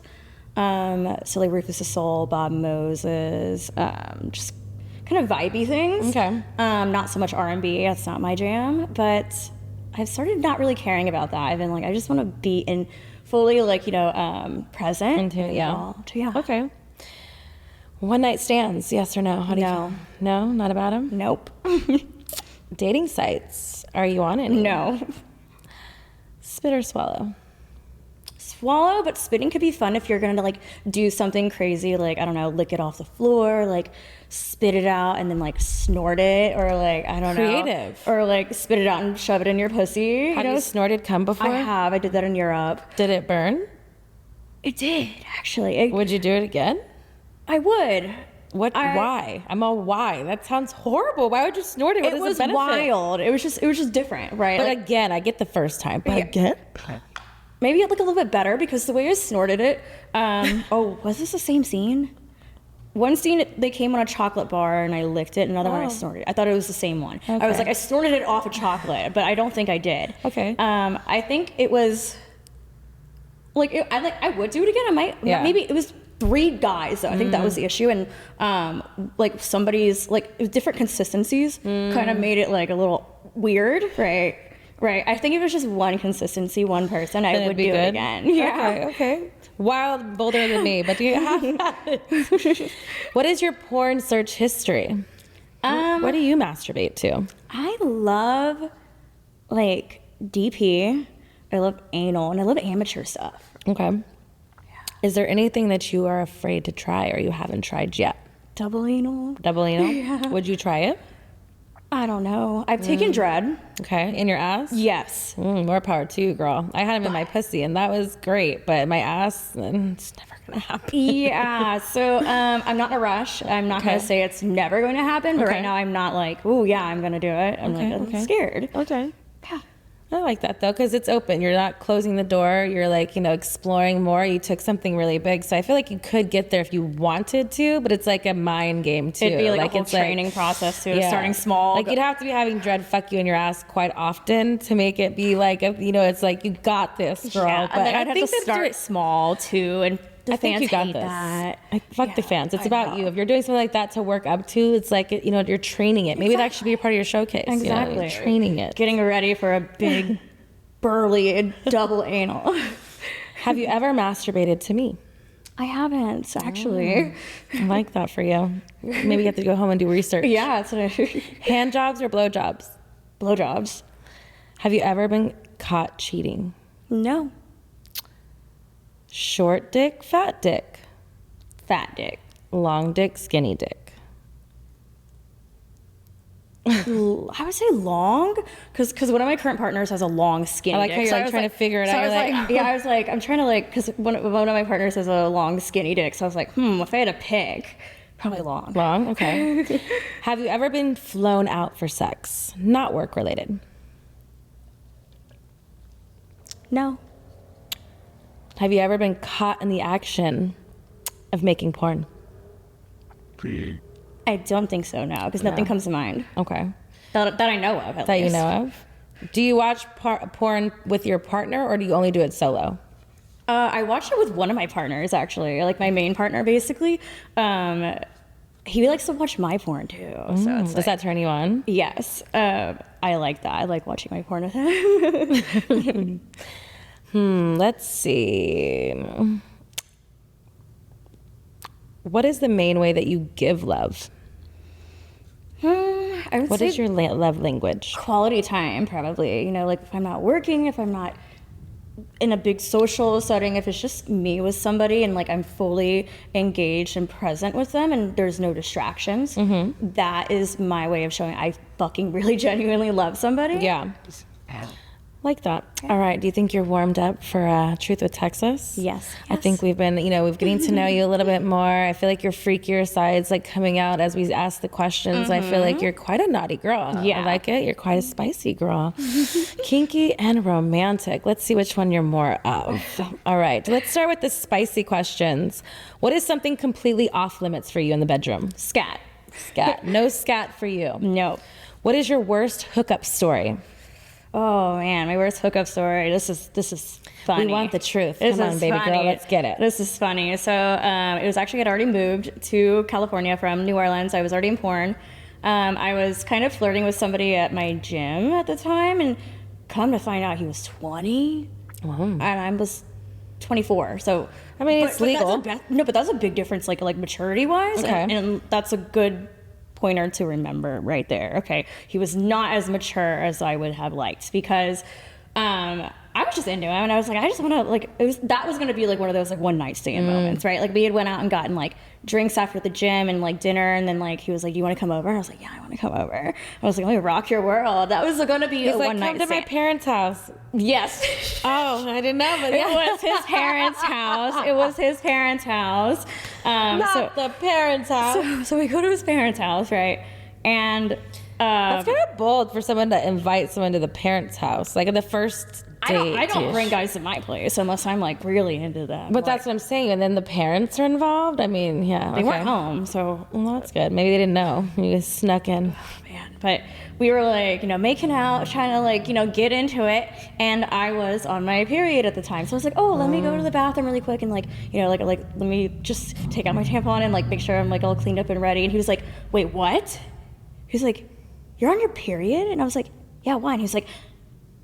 So like Rufus the Soul, Bob Moses, just kind of vibey things. Okay. Not so much R&B. That's not my jam. But I've started not really caring about that. I've been like, I just want to be in fully like present. Into it, yeah. all. So, yeah. Okay. One night stands, yes or no? How do you No. feel? No, not about them. Nope. Dating sites. Are you on any? No. Spit or swallow? Swallow, but spitting could be fun if you're gonna like do something crazy, like I don't know, lick it off the floor, like spit it out and then like snort it, or like I don't know, Creative. or like spit it out and shove it in your pussy. Have you snorted cum before? I have. I did that in Europe. Did it burn? It did actually. Would you do it again? I would. Why? I'm all why. That sounds horrible. Why would you snort it? What It is was the benefit? wild. It was just different, right? But Like, again, I get the first time. But again? maybe it looked a little bit better because the way I snorted it. Oh, was this the same scene? One scene, they came on a chocolate bar and I licked it. Another one, I snorted. I thought it was the same one. I was Okay. like, I snorted it off of chocolate, but I don't think I did. Okay. I think it was like I would do it again. I might. Yeah. Maybe it was 3 guys though. I think that was the issue, and like somebody's like it was different consistencies kind of made it like a little weird, right? Right. I think if it was just one consistency, one person, I Then would it'd be do it good? again. Yeah. Okay. Wild, bolder than me, but do you have that? What is your porn search history? What do you masturbate to? I love like DP. I love anal, and I love amateur stuff. Okay. Is there anything that you are afraid to try or you haven't tried yet? Double anal. Double anal? Would you try it? I don't know. I've taken dread. Okay, in your ass? Yes. More power to you, girl. I had him in my pussy, and that was great. But my ass, it's never gonna happen. Yeah. So I'm not in a rush. I'm not gonna say it's never going to happen. But right now, I'm not like, oh yeah, I'm gonna do it. I'm scared. Okay. Yeah. I like that though, because it's open. You're not closing the door. You're like, exploring more. You took something really big, so I feel like you could get there if you wanted to, but it's like a mind game too. It'd be like a whole training process too. Starting small. Like you'd have to be having dread fuck you in your ass quite often to make it be like, it's like you got this, girl. Yeah, but and then I'd have to start small too, and the fans you got hate this. that. Fuck the fans. It's about you. If you're doing something like that to work up to, it's like, you're training it. Maybe that should be a part of your showcase. Exactly. You're training it. Getting ready for a big, burly, double anal. Have you ever masturbated to me? I haven't, actually. I like that for you. Maybe you have to go home and do research. Yeah. That's what I Hand jobs or blow jobs? Blowjobs. Have you ever been caught cheating? No. Short dick, fat dick? Fat dick. Long dick, skinny dick? I would say long, because one of my current partners has a long skinny I like dick. how you're trying to figure it out. I was like, I'm trying to because one of my partners has a long skinny dick. So I was like, if I had to pick, probably long. Long, okay. Have you ever been flown out for sex? Not work related. No. Have you ever been caught in the action of making porn? I don't think so, no, because nothing comes to mind. Okay. That I know of, at That least. you know of? Do you watch porn with your partner, or do you only do it solo? I watched it with one of my partners, actually, like my main partner, basically. He likes to watch my porn, too. So it's Does that turn you on? Yes. I like that. I like watching my porn with him. Let's see. What is the main way that you give love? I would What say is your love language? quality time, probably. Like if I'm not working, if I'm not in a big social setting, if it's just me with somebody and like I'm fully engaged and present with them and there's no distractions, that is my way of showing I fucking really genuinely love somebody. Yeah. Like that. All right. Do you think you're warmed up for Truth with Texas? Yes. I think we've been, we've getting to know you a little bit more. I feel like your freakier side's like coming out as we ask the questions. I feel like you're quite a naughty girl. Yeah. I like it. You're quite a spicy girl. Kinky and romantic. Let's see which one you're more of. All right. Let's start with the spicy questions. What is something completely off limits for you in the bedroom? Scat. Scat. No scat for you. No. What is your worst hookup story? Oh man, my worst hookup story. This is funny. We want the truth. This Come on, is baby funny. girl, let's get it. This is funny. So it was actually I'd already moved to California from New Orleans. I was already in porn. I was kind of flirting with somebody at my gym at the time, and come to find out he was 20, and I was 24. So I mean, it's legal. But that's a big difference, like maturity wise, Okay. and that's a good pointer to remember right there. Okay, he was not as mature as I would have liked because I was just into him and I was like, I just want to that was going to be like one of those like one night stand moments, right? Like we had went out and gotten like drinks after the gym and like dinner, and then like he was like, do you want to come over? And I was like, yeah, I want to come over. I was like, let me rock your world. That was going to be a one night stand. Come to my parents' house. Yes. Oh, I didn't know, but It was his parents' house. It was his parents' house. Not the parents' house. So we go to his parents' house, right? And That's kind of bold for someone to invite someone to the parents' house, like in the first date. I don't bring guys to my place unless I'm like really into them. But that's what I'm saying. And then the parents are involved. I mean, yeah, they weren't home, so well, that's good. Maybe they didn't know. You just snuck in. man. But we were like, making out, trying to like, get into it. And I was on my period at the time. So I was like, oh, let me go to the bathroom really quick and like, like let me just take out my tampon and like make sure I'm like all cleaned up and ready. And he was like, wait, what? He was like, you're on your period? And I was like, yeah, why? And he was like,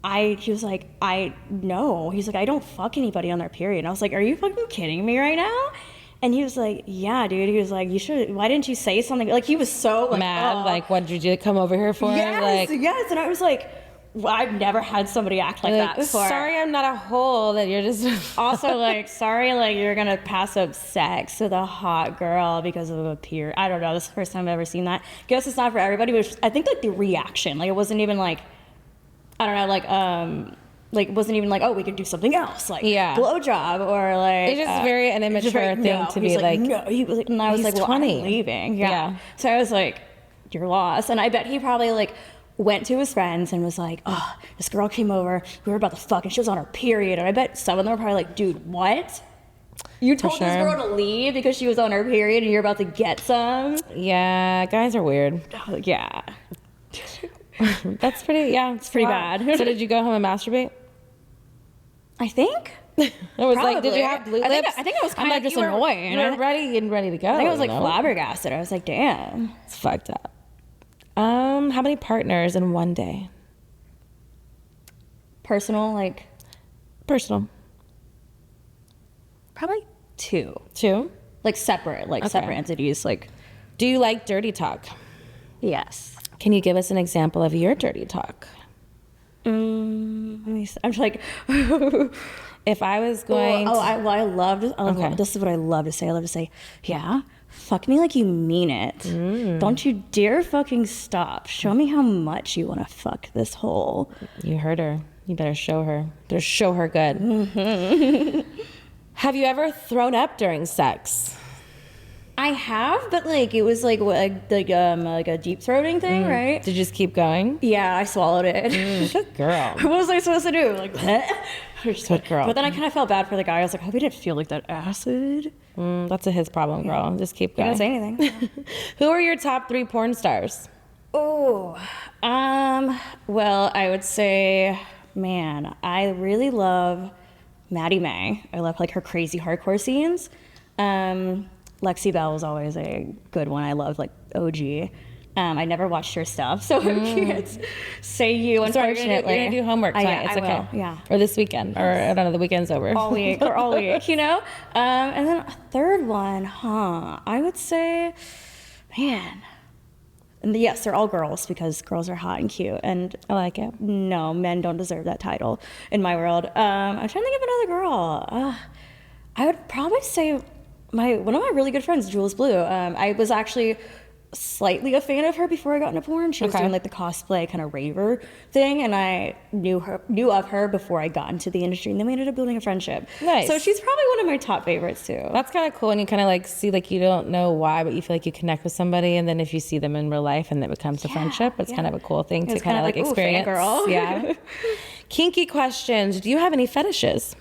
I know. He's like, I don't fuck anybody on their period. And I was like, are you fucking kidding me right now? And he was like, yeah, dude. He was like, why didn't you say something? Like, he was so like, mad. oh. Like, what did you come over here for? Yes, Like, yes. And I was like, I've never had somebody act like that before. Sorry, I'm not a hole that you're just. Also, like, sorry, like, you're gonna pass up sex with a hot girl because of a peer. I don't know. This is the first time I've ever seen that. Guess it's not for everybody, but I think, like, the reaction, like, it wasn't even like, I don't know, like, it wasn't even like, oh, we could do something else, like, blowjob, or like. It's just very an immature thing to be like. No, he was like, and I was like, well, 20. I'm leaving. Yeah. So I was like, you're lost. And I bet he probably like went to his friends and was like, oh, this girl came over, we were about to fuck, and she was on her period. And I bet some of them were probably like, dude, what? You told this girl to leave because she was on her period and you're about to get some? Yeah, guys are weird. Oh, yeah. That's pretty, it's pretty bad. So did you go home and masturbate? I think. It was Probably. like, did you have blue lips? I think I was kind of just annoying. You were ready to go. I think I was like flabbergasted. I was like, damn. It's fucked up. How many partners in one day? Personal, like? Personal. Probably two. Two? Like separate entities. Like, do you like dirty talk? Yes. Can you give us an example of your dirty talk? I'm just like, if I was going this is what I love to say. I love to say, yeah, fuck me like you mean it. Don't you dare fucking stop. Show me how much you want to fuck this hole. You heard her. You better show her. Better show her good. Have you ever thrown up during sex? I have, but like it was like a deep throating thing, right? Did you just keep going? Yeah, I swallowed it. Good girl. What was I supposed to do? Like that? Good girl. But then I kind of felt bad for the guy. I was like, I hope he didn't feel like that acid. That's his problem, girl. Just keep going. You didn't say anything. Who are your top 3 porn stars? Oh, well, I would say, man, I really love Maddie May. I love like her crazy hardcore scenes. Lexi Bell was always a good one. I loved like OG. I never watched her stuff, so I can't say you. Unfortunately, you're gonna do homework tonight. It's okay. Will. Yeah. Or this weekend, or I don't know. The weekend's over. All week, you know. And then a third one, I would say, man. And yes, they're all girls because girls are hot and cute, and I like it. No, men don't deserve that title in my world. I'm trying to think of another girl. I would probably say one of my really good friends, Jules Blue. I was actually slightly a fan of her before I got into porn. She was doing like the cosplay kind of raver thing, and I knew of her before I got into the industry, and then we ended up building a friendship. Nice. So she's probably one of my top favorites too. That's kind of cool, and you kind of like see like you don't know why, but you feel like you connect with somebody, and then if you see them in real life and it becomes a friendship, it's kind of a cool thing to kind of like experience. Fangirl. Yeah. Kinky questions. Do you have any fetishes?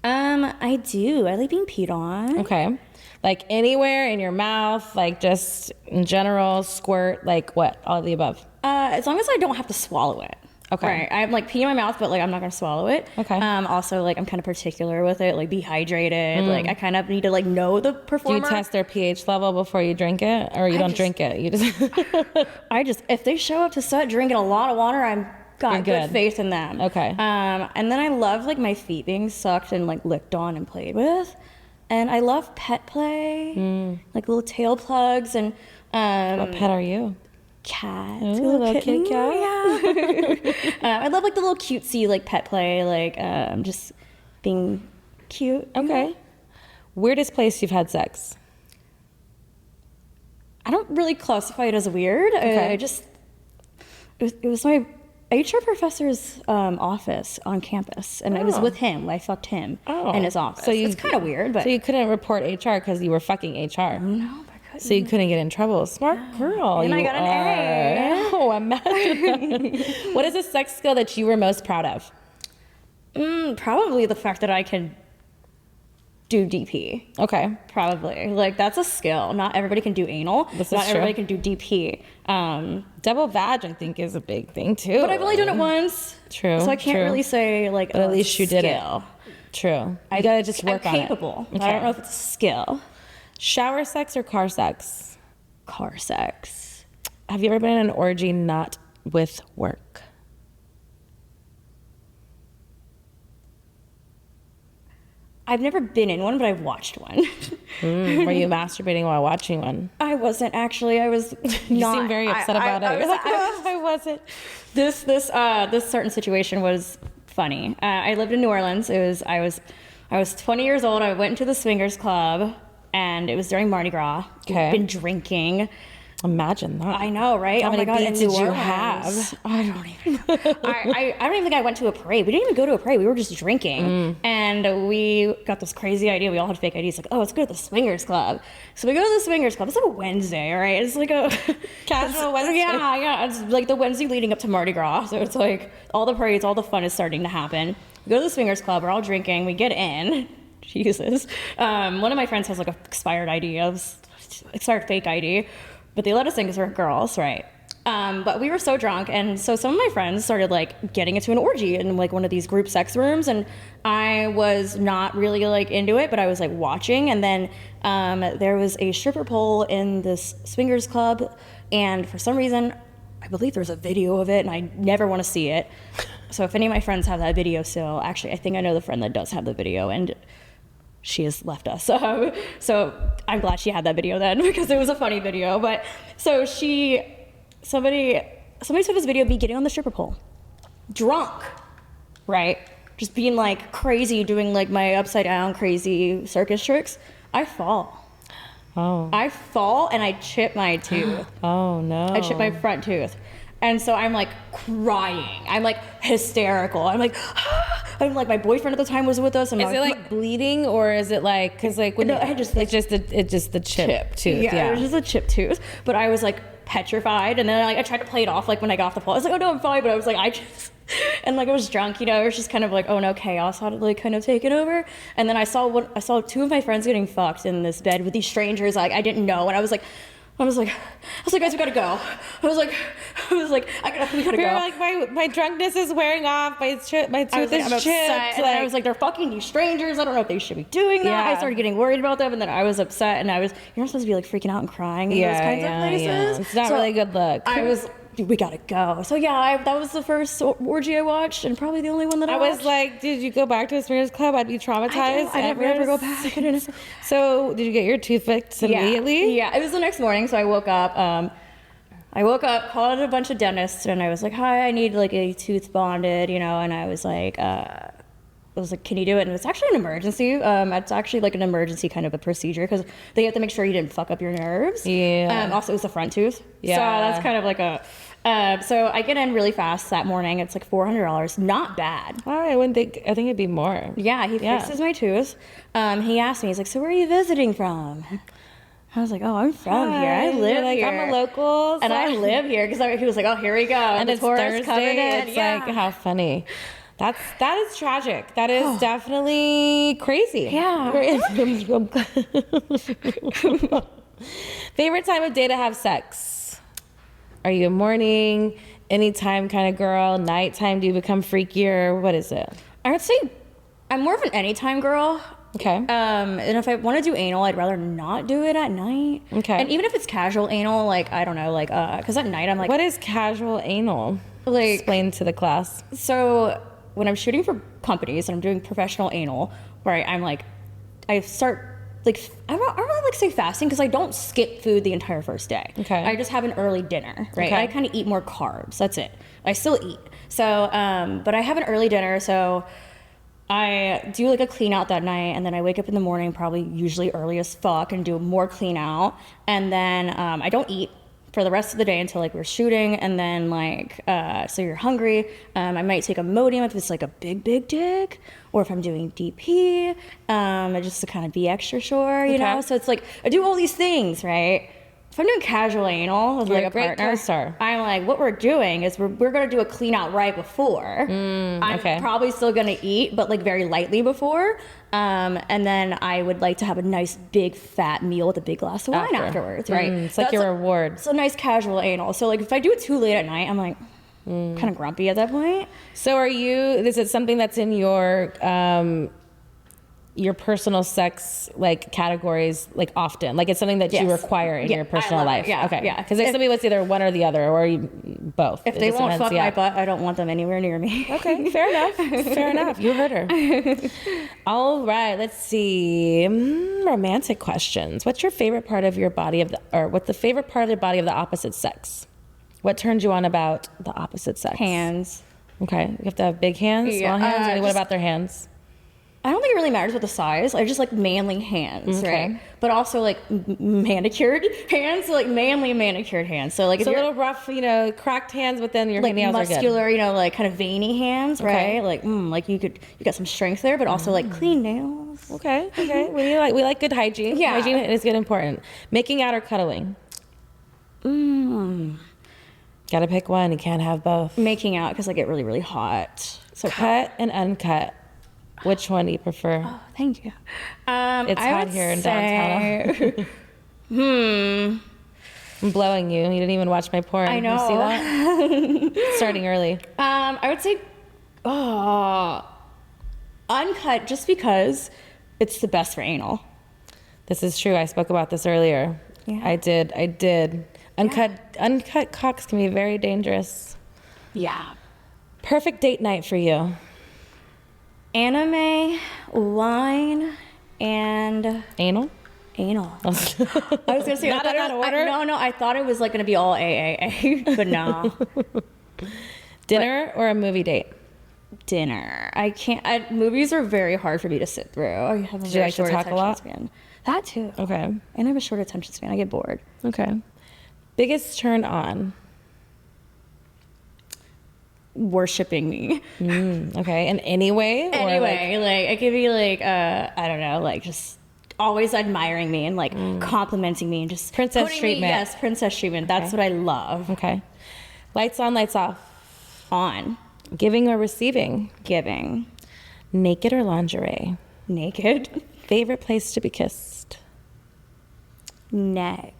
I do. I like being peed on. Okay. Like anywhere in your mouth, like just in general, squirt, like what? All of the above? As long as I don't have to swallow it. Okay. Right. I'm like pee in my mouth, but like I'm not gonna swallow it. Okay. Also, like I'm kind of particular with it. Like be hydrated. Like I kind of need to like know the performer. Do you test their pH level before you drink it, or you don't drink it? You just. If they show up to set drinking a lot of water, I'm got good faith in them. Okay. And then I love like my feet being sucked and like licked on and played with. And I love pet play, like little tail plugs and. What pet are you? Cat. Ooh, little kitty cat. Yeah. I love like the little cutesy like pet play, like just being cute. Okay. Weirdest place you've had sex? I don't really classify it as weird. Okay. It was my HR professor's office on campus, and I was with him. I fucked him in his office. So it's kind of weird, but so you couldn't report HR because you were fucking HR. No, I couldn't. So you couldn't get in trouble. Smart girl. And I got an A. Oh, imagine. What is a sex skill that you were most proud of? Probably the fact that I can do DP. Okay. Probably. Like, that's a skill. Not everybody can do anal. Not everybody can do DP. Double vag, I think, is a big thing, too. But I've only done it once. True. So I can't really say, like, but at least you did it. True. You gotta just work on it. I'm capable. Okay. I don't know if it's a skill. Shower sex or car sex? Car sex. Have you ever been in an orgy not with work? I've never been in one, but I've watched one. Were you masturbating while watching one? I wasn't actually. I was You not. seem very upset about it. You're like, oh, I wasn't. This certain situation was funny. I lived in New Orleans. I was 20 years old. I went into the swingers club, and it was during Mardi Gras. Okay. I'd been drinking. Imagine that. I know, right? How many beads in did New you Orleans. have? I don't even know. I don't even think I went to a parade. We didn't even go to a parade. We were just drinking. And we got this crazy idea. We all had fake IDs. Like, oh, let's go to the swingers club. So we go to the swingers club. It's like a Wednesday, right? It's like a Casual Wednesday. Yeah. It's like the Wednesday leading up to Mardi Gras. So it's like all the parades, all the fun is starting to happen. We go to the swingers club. We're all drinking. We get in. Jesus. One of my friends has like a expired fake ID. But they let us in because we're girls, right? But we were so drunk, and so some of my friends started like getting into an orgy in like one of these group sex rooms, and I was not really like into it, but I was like watching. And then there was a stripper pole in this swingers club, and for some reason, I believe there's a video of it, and I never want to see it. So if any of my friends have that video still, actually, I think I know the friend that does have the video, and she has left us. So I'm glad she had that video then because it was a funny video. But so somebody saw this video of me getting on the stripper pole, drunk, right? Just being like crazy, doing like my upside down crazy circus tricks. I fall. Oh. I fall and I chip my tooth. Oh no. I chipped my front tooth. And so I'm like crying. I'm like hysterical. I'm like my boyfriend at the time was with us. And is it like bleeding or is it like, cause like when I just it's just the chip tooth. Yeah, it was just a chip tooth. But I was like petrified, and then I tried to play it off like when I got off the pole. I was like, oh no, I'm fine. But I was like, and like I was drunk, I was just kind of like, oh no, chaos had like kind of taken over. And then I saw two of my friends getting fucked in this bed with these strangers like I didn't know, and I was like, guys, we gotta go. We gotta go. You're like, my drunkenness is wearing off. My tooth is chipped. And I was like, they're fucking these strangers. I don't know if they should be doing that. Yeah. I started getting worried about them, and then I was upset. And you're not supposed to be like freaking out and crying in those kinds of places. Yeah. It's not really a good look. We gotta go. So yeah, that was the first orgy I watched, and probably the only one that I watched. was like, did you go back to a swingers club? I'd be traumatized. I never ever go back. So did you get your tooth fixed immediately? Yeah, it was the next morning. So I woke up, called a bunch of dentists, and I was like, hi, I need like a tooth bonded, and I was like, can you do it? And it's actually an emergency. It's actually like an emergency kind of a procedure because they have to make sure you didn't fuck up your nerves. Yeah. Also, it was the front tooth. Yeah. So that's kind of like a. So I get in really fast that morning. It's like $400. Not bad. I think it'd be more. Yeah, he fixes my tooth. He asked me, he's like, so where are you visiting from? I was like, oh, I'm from here. I live here. I'm a local. And I live here because he was like, oh, here we go. And it's Thursday. Coming in. It's like, how funny. That is tragic. That is definitely crazy. Yeah. Favorite time of day to have sex? Are you a morning, anytime kind of girl? Nighttime, do you become freakier? What is it? I would say I'm more of an anytime girl. Okay. And if I want to do anal, I'd rather not do it at night. Okay. And even if it's casual anal, like, I don't know, like, because at night I'm like... What is casual anal? Like... Explain to the class. So when I'm shooting for companies and I'm doing professional anal, right, I'm like, I start... Like, I don't really like say fasting because I don't skip food the entire first day. Okay. I just have an early dinner, right? Okay. I kind of eat more carbs. That's it. I still eat. So, but I have an early dinner, so I do like a clean out that night, and then I wake up in the morning, probably usually early as fuck, and do more clean out. And then I don't eat for the rest of the day until like we're shooting, and then like so you're hungry. I might take Imodium if it's like a big dick, or if I'm doing DP, just to kind of be extra sure, you know. So it's like I do all these things, right? If I'm doing casual anal with like a great partner, co-star. I'm like, what we're doing is we're gonna do a clean out right before. I'm probably still gonna eat, but like very lightly before. And then I would like to have a nice big fat meal with a big glass of wine afterwards, right? It's like your reward. It's a nice casual anal. So like if I do it too late at night, I'm like kind of grumpy at that point. So is it something that's in your personal sex like categories like often? Like it's something that you require in your personal life? Yeah, okay. yeah. Because there's somebody with either one or the other, or both. If It they just won't depends, fuck my butt, I don't want them anywhere near me. Okay, fair enough. Fair enough. You heard her. All right, let's see. Romantic questions. What's your favorite part of your body what's the favorite part of your body of the opposite sex? What turns you on about the opposite sex? Hands. Okay, you have to have big hands, small hands. What about their hands? I don't think it really matters what the size. I just like manly hands, right? But also like manicured hands, like manly manicured hands. So like if It's a you're little rough, cracked hands, but then your like nails muscular, are good. like kind of veiny hands, right? Like you got some strength there, but also like clean nails. Okay. We like good hygiene. Yeah. Hygiene is good, important. Making out or cuddling? Gotta pick one. You can't have both. Making out because I get really, really hot. So Cut and uncut. Which one do you prefer? Oh, thank you. It's I hot would here in say- downtown. I'm blowing you. You didn't even watch my porn. I know. You see that? Starting early. I would say, uncut, just because it's the best for anal. This is true. I spoke about this earlier. Yeah. I did. Uncut cocks can be very dangerous. Yeah. Perfect date night for you. Anime, wine, and Anal? anal. I was gonna say Not in that order? No, I thought it was like gonna be all AAA, but no. Dinner or a movie date? Dinner. I can't. Movies are very hard for me to sit through. I have a you very like to short talk a attention lot? span. That too. Okay. And I have a short attention span. I get bored. Okay. Biggest turn on? Worshipping me. Okay. In any way? Or Anyway, like it could be like I don't know, like just always admiring me and like complimenting me and just Princess putting treatment. Me, yes, princess treatment. That's what I love. Okay. Lights on, lights off. On Giving or receiving? giving, Naked or lingerie? naked, Favorite place to be kissed? neck.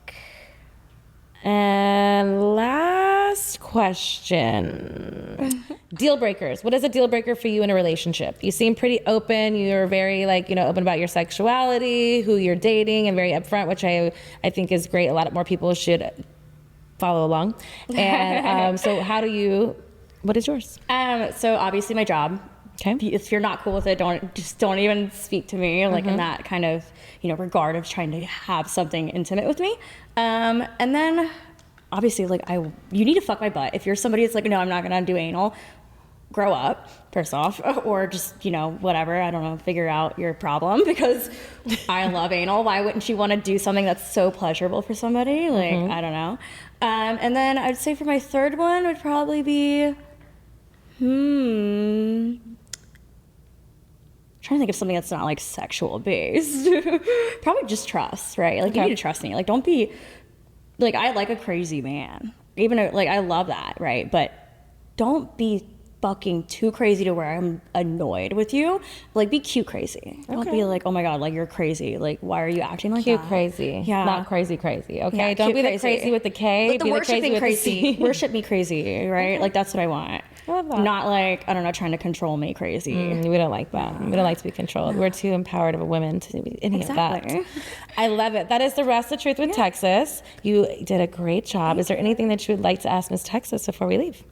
And last question. Deal breakers. What is a deal breaker for you in a relationship? You seem pretty open. You're very open about your sexuality, who you're dating, and very upfront, which I think is great. A lot more people should follow along. And so what is yours? So obviously my job. Okay. If you're not cool with it, don't even speak to me in that kind of regard of trying to have something intimate with me. And then obviously you need to fuck my butt. If you're somebody that's like, no, I'm not gonna do anal, grow up first off, or just whatever, I don't know, figure out your problem, because I love anal. Why wouldn't you want to do something that's so pleasurable for somebody? I don't know. And then I'd say for my third one would probably be trying to think of something that's not sexual based. Probably just trust, right? You need to trust me. Don't be I like a crazy man. Even I love that, right? But don't be fucking too crazy to where I'm annoyed with you. Be cute crazy. Don't be like, oh my god, you're crazy. Why are you acting like Cute that? crazy. Yeah. Not crazy crazy. Okay. Yeah, Don't cute be the crazy with the K. But be the crazy with the C. Worship me crazy, right? That's what I want. I love that. Not I don't know, trying to control me crazy. We don't like that. We don't like to be controlled. We're too empowered of a woman to be any of Exactly. that. I love it. That is the rest of Truth with Texas. You did a great job. Is there anything that you would like to ask Miss Texas before we leave?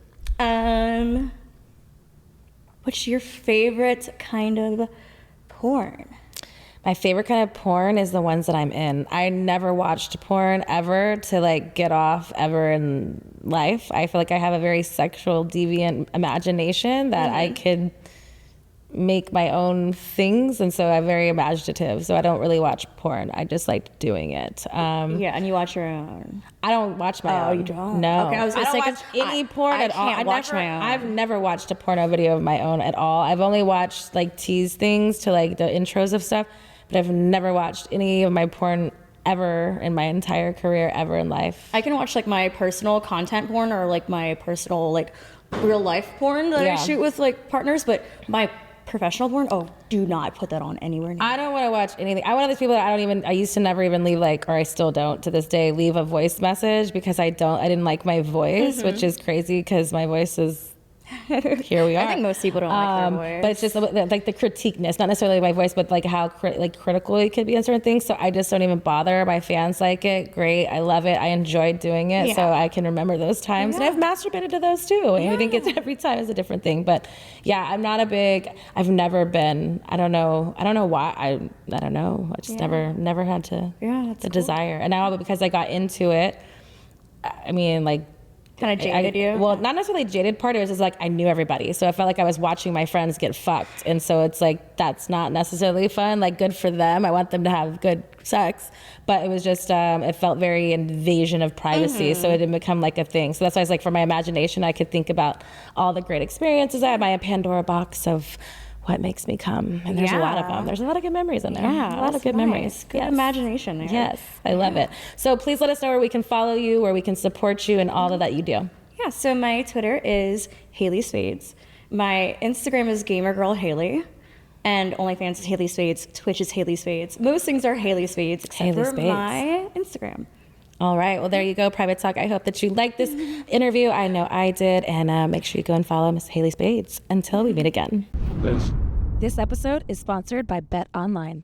What's your favorite kind of porn? My favorite kind of porn is the ones that I'm in. I never watched porn ever to get off ever in life. I feel like I have a very sexual deviant imagination that I could make my own things, and so I'm very imaginative. So I don't really watch porn. I just like doing it. Yeah, and you watch your own. I don't watch my own. Oh, you don't? No. Okay, I was gonna don't say, watch 'cause any porn at all. can't watch my own. I've never watched a porno video of my own at all. I've only watched tease things to the intros of stuff, but I've never watched any of my porn ever in my entire career, ever in life. I can watch my personal content porn or my personal real life porn that I shoot with partners, but my professional porn, do not put that on anywhere near. I don't want to watch anything. I'm one of those people that I used to never even leave or I still don't to this day leave a voice message because I didn't like my voice, which is crazy because my voice is here we are. I think most people don't like their voice. But it's just like the critiqueness, not necessarily my voice, but like how critical it could be on certain things. So I just don't even bother. My fans like it. Great. I love it. I enjoyed doing it. Yeah. So I can remember those times. And I've masturbated to those too. And I think it's every time is a different thing. But yeah, I'm not I've never been, I don't know why. I don't know. I just never had the desire. And now because I got into it, I mean, like, kind of jaded you? Well, not necessarily jaded part. It was just like I knew everybody. So I felt like I was watching my friends get fucked. And so it's like, that's not necessarily fun. Like, good for them. I want them to have good sex. But it was just, it felt very invasion of privacy. So it didn't become like a thing. So that's why I was like, for my imagination, I could think about all the great experiences. I had my Pandora box of what makes me come. And there's a lot of them. There's a lot of good memories in there. Yeah, a lot of good memories. Good imagination there. Yes, I love it. So please let us know where we can follow you, where we can support you, and all that you do. Yeah, so my Twitter is Haley Spades. My Instagram is GamerGirlHaley. And OnlyFans is Haley Spades. Twitch is Haley Spades. Most things are Haley Spades except Haley for Spades. my Instagram. All right. Well, there you go, Private Talk. I hope that you liked this interview. I know I did. And make sure you go and follow Miss Haley Spades. Until we meet again. Liz. This episode is sponsored by Bet Online.